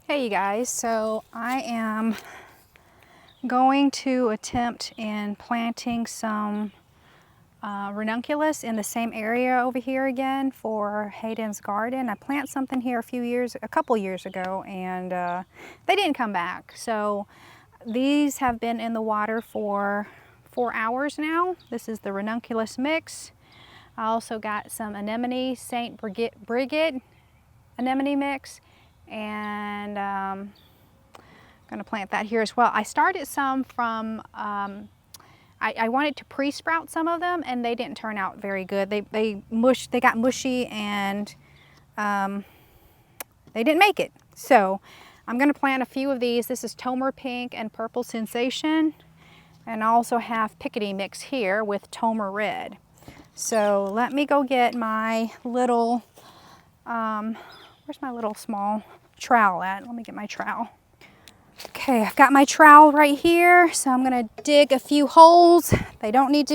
Hey you guys, so I am going to attempt in planting some ranunculus in the same area over here again for Hayden's garden. I planted something here a couple years ago, and they didn't come back. So these have been in the water for 4 hours now. This is the ranunculus mix. I also got some anemone, St. Brigid anemone mix, and I'm going to plant that here as well. I started some from, I wanted to pre-sprout some of them, and they didn't turn out very good. They got mushy, and they didn't make it. So I'm going to plant a few of these. This is Tomer Pink and Purple Sensation, and I also have Pickety mix here with Tomer Red. So let me go get my little, where's my little small trowel at? Let me get my trowel. Okay, I've got my trowel right here, so I'm gonna dig a few holes. They don't need to be